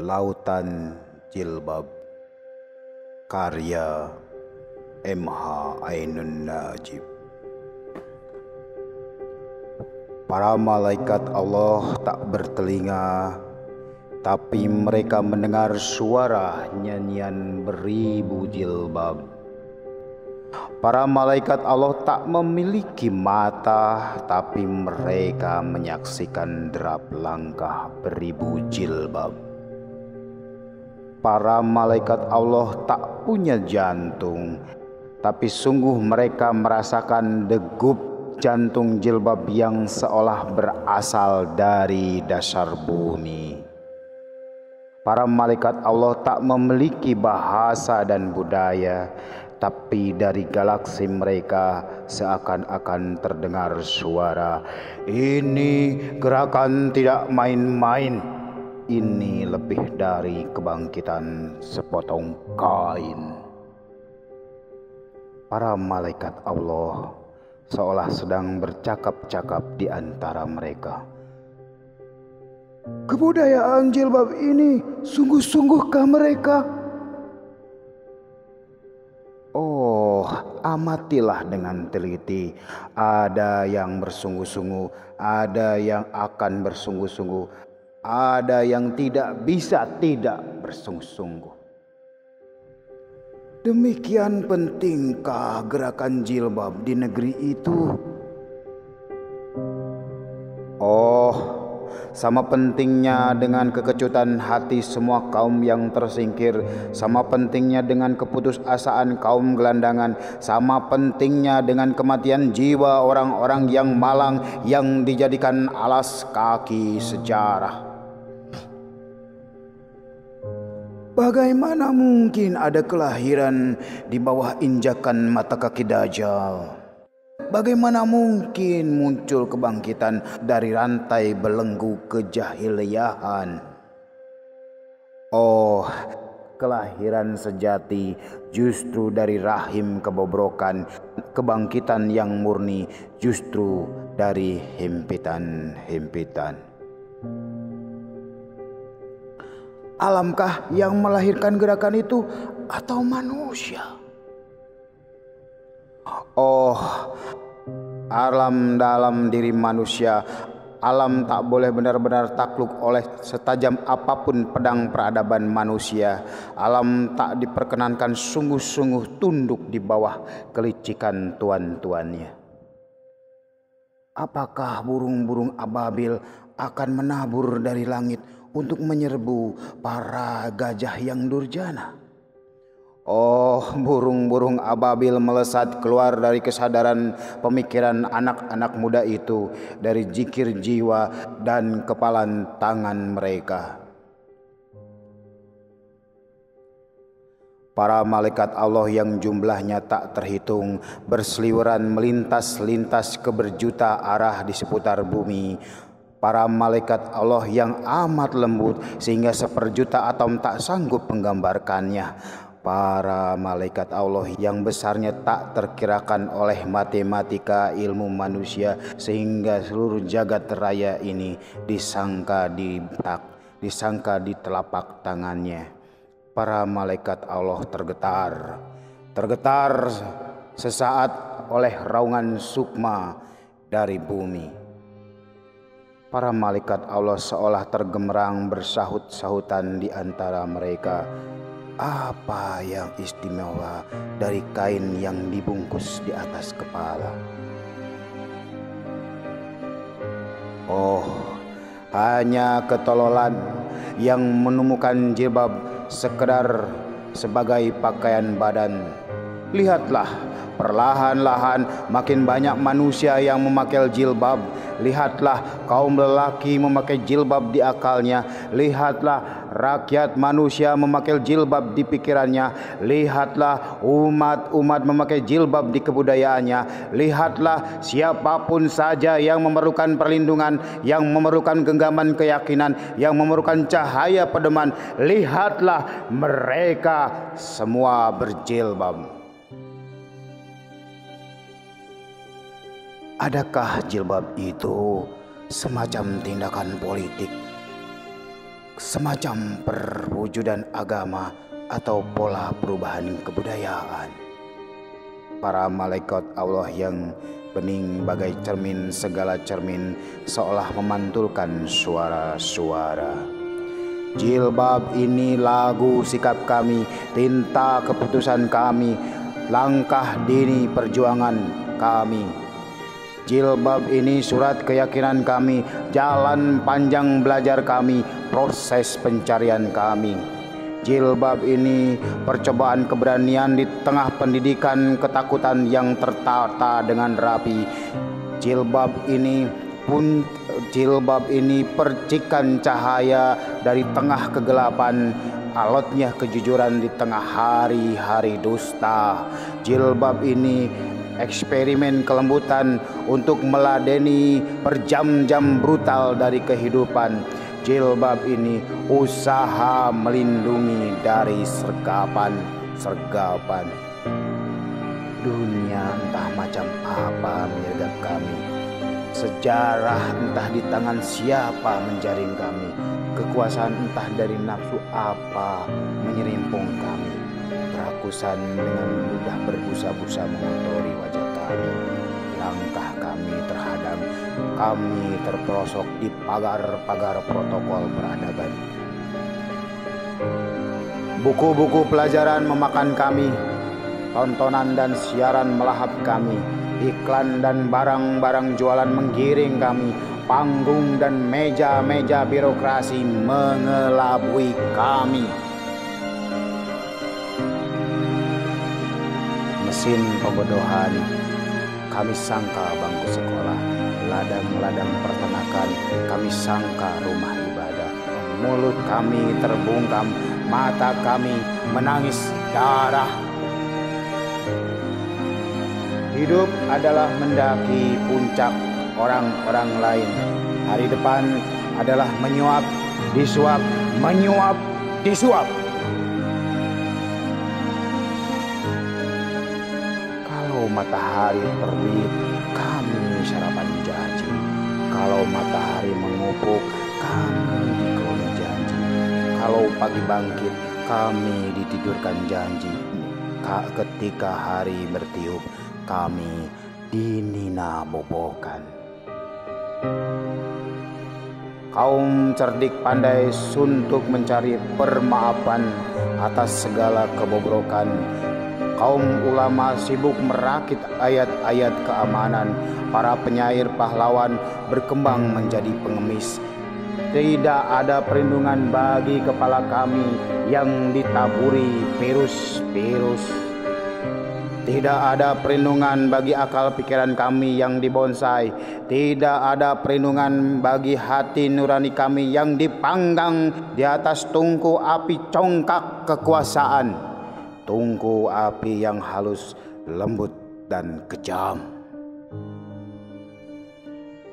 Lautan Jilbab, karya M.H. Ainun Najib. Para malaikat Allah tak bertelinga, tapi mereka mendengar suara nyanyian beribu jilbab. Para malaikat Allah tak memiliki mata, tapi mereka menyaksikan derap langkah beribu jilbab. Para malaikat Allah tak punya jantung, tapi sungguh mereka merasakan degup jantung jilbab yang seolah berasal dari dasar bumi. Para malaikat Allah tak memiliki bahasa dan budaya, tapi dari galaksi mereka seakan-akan terdengar suara, "Ini gerakan tidak main-main. Ini lebih dari kebangkitan sepotong kain." Para malaikat Allah seolah sedang bercakap-cakap di antara mereka. "Kebudayaan jilbab ini sungguh-sungguhkah mereka? Oh, amatilah dengan teliti. Ada yang bersungguh-sungguh, ada yang akan bersungguh-sungguh, ada yang tidak bisa tidak bersungguh-sungguh." Demikian pentingkah gerakan jilbab di negeri itu? Oh, sama pentingnya dengan kekecutan hati semua kaum yang tersingkir, sama pentingnya dengan keputusasaan kaum gelandangan, sama pentingnya dengan kematian jiwa orang-orang yang malang yang dijadikan alas kaki sejarah. Bagaimana mungkin ada kelahiran di bawah injakan mata kaki Dajjal? Bagaimana mungkin muncul kebangkitan dari rantai belenggu kejahiliahan? Oh, kelahiran sejati justru dari rahim kebobrokan, kebangkitan yang murni justru dari himpitan-himpitan. Alamkah yang melahirkan gerakan itu atau manusia? Oh, alam dalam diri manusia. Alam tak boleh benar-benar takluk oleh setajam apapun pedang peradaban manusia. Alam tak diperkenankan sungguh-sungguh tunduk di bawah kelicikan tuan-tuannya. Apakah burung-burung ababil akan menabur dari langit untuk menyerbu para gajah yang durjana? Oh, burung-burung ababil melesat keluar dari kesadaran pemikiran anak-anak muda itu, dari zikir jiwa dan kepalan tangan mereka. Para malaikat Allah yang jumlahnya tak terhitung berseliweran melintas-lintas ke berjuta arah di seputar bumi. Para malaikat Allah yang amat lembut sehingga seperjuta atom tak sanggup menggambarkannya. Para malaikat Allah yang besarnya tak terkirakan oleh matematika ilmu manusia sehingga seluruh jagat raya ini disangka di telapak tangannya. Para malaikat Allah tergetar sesaat oleh raungan sukma dari bumi. Para malaikat Allah seolah tergemerang bersahut-sahutan di antara mereka. Apa yang istimewa dari kain yang dibungkus di atas kepala? Oh, hanya ketololan yang menemukan jilbab sekedar sebagai pakaian badan. Lihatlah, perlahan-lahan makin banyak manusia yang memakai jilbab. Lihatlah kaum lelaki memakai jilbab di akalnya. Lihatlah rakyat manusia memakai jilbab di pikirannya. Lihatlah umat-umat memakai jilbab di kebudayaannya. Lihatlah siapapun saja yang memerlukan perlindungan, yang memerlukan genggaman keyakinan, yang memerlukan cahaya pedoman. Lihatlah mereka semua berjilbab. Adakah jilbab itu semacam tindakan politik? semacam perwujudan agama atau pola perubahan kebudayaan. Para malaikat Allah yang bening bagai cermin segala cermin seolah memantulkan suara-suara. Jilbab ini lagu sikap kami, tinta keputusan kami, langkah dini perjuangan kami. Jilbab ini surat keyakinan kami, jalan panjang belajar kami, proses pencarian kami. Jilbab ini percobaan keberanian di tengah pendidikan ketakutan yang tertata dengan rapi. Jilbab ini percikan cahaya dari tengah kegelapan, alotnya kejujuran di tengah hari-hari dusta. Jilbab ini eksperimen kelembutan untuk meladeni berjam-jam brutal dari kehidupan. Jilbab ini usaha melindungi dari sergapan. Dunia entah macam apa menyergap kami. Sejarah entah di tangan siapa menjaring kami. Kekuasaan entah dari nafsu apa menyerimpung kami. Kerakusan dengan mudah berbusa-busa mengotori wajah kami. Langkah kami terhadang, kami terperosok di pagar-pagar protokol peradaban. Buku-buku pelajaran memakan kami, tontonan dan siaran melahap kami, iklan dan barang-barang jualan menggiring kami, panggung dan meja-meja birokrasi mengelabui kami. Mesin pembodohan kami sangka bangku sekolah, ladang-ladang peternakan kami sangka rumah ibadah. Mulut kami terbungkam, mata kami menangis darah. Hidup adalah mendaki puncak orang-orang lain. Hari depan adalah menyuap, disuap, menyuap, disuap. Kalau matahari terbit, kami sarapan janji. Kalau matahari mengupuk, kami dikeloni janji. Kalau pagi bangkit, kami ditidurkan janji. Ketika hari bertiup, kami dinina bobokan. Kaum cerdik pandai suntuk mencari permaafan atas segala kebobrokan. Kaum ulama sibuk merakit ayat-ayat keamanan. Para penyair pahlawan berkembang menjadi pengemis. Tidak ada perlindungan bagi kepala kami yang ditaburi virus-virus. Tidak ada perlindungan bagi akal pikiran kami yang dibonsai. Tidak ada perlindungan bagi hati nurani kami yang dipanggang di atas tungku api congkak kekuasaan. Tungku api yang halus, lembut, dan kejam.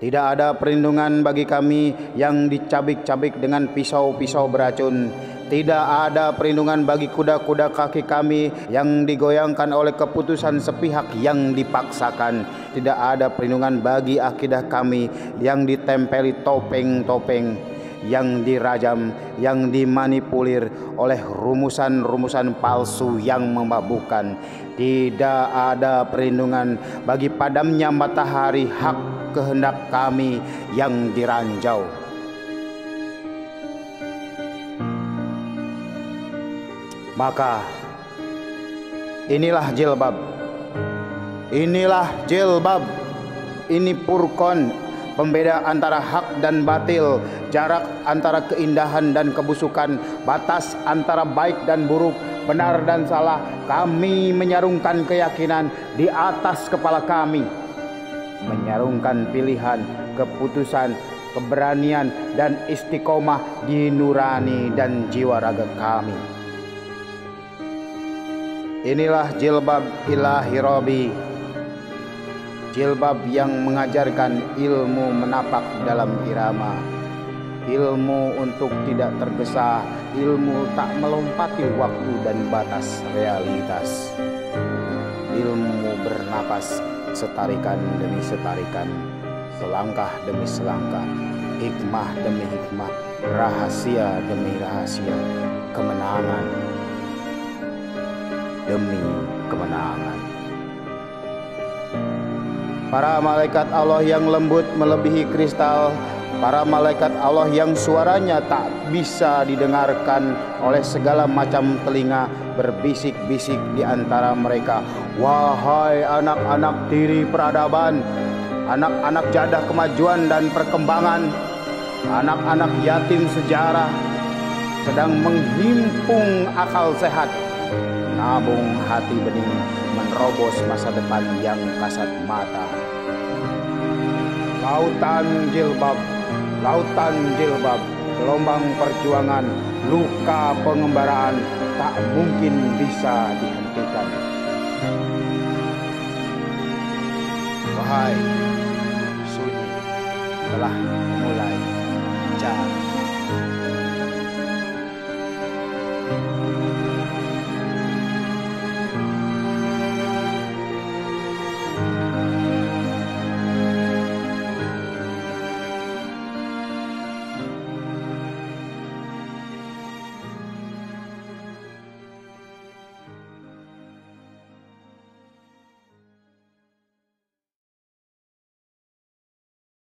Tidak ada perlindungan bagi kami yang dicabik-cabik dengan pisau-pisau beracun. Tidak ada perlindungan bagi kuda-kuda kaki kami yang digoyangkan oleh keputusan sepihak yang dipaksakan. Tidak ada perlindungan bagi akidah kami yang ditempeli topeng-topeng, yang dirajam, yang dimanipulir oleh rumusan-rumusan palsu yang memabukkan. Tidak ada perlindungan bagi padamnya matahari hak kehendak kami yang diranjau. Maka inilah jilbab. Inilah jilbab. Ini Furqan, pembeda antara hak dan batil, jarak antara keindahan dan kebusukan, batas antara baik dan buruk, benar dan salah. Kami menyarungkan keyakinan di atas kepala kami, menyarungkan pilihan, keputusan, keberanian, dan istiqomah di nurani dan jiwa raga kami. Inilah jilbab ilahi Robi, jilbab yang mengajarkan ilmu menapak dalam irama, ilmu untuk tidak tergesa, ilmu tak melompati waktu dan batas realitas, ilmu bernapas setarikan demi setarikan, selangkah demi selangkah, hikmah demi hikmah, rahasia demi rahasia, kemenangan demi kemenangan. Para malaikat Allah yang lembut melebihi kristal, para malaikat Allah yang suaranya tak bisa didengarkan oleh segala macam telinga, berbisik-bisik di antara mereka, wahai anak-anak tiri peradaban, anak-anak jadah kemajuan dan perkembangan, anak-anak yatim sejarah, sedang menghimpung akal sehat, nabung hati bening, menerobos masa depan yang kasat mata. Lautan jilbab, gelombang perjuangan, luka pengembaraan tak mungkin bisa dihentikan. Wahai sunyi, telah mulai bicara.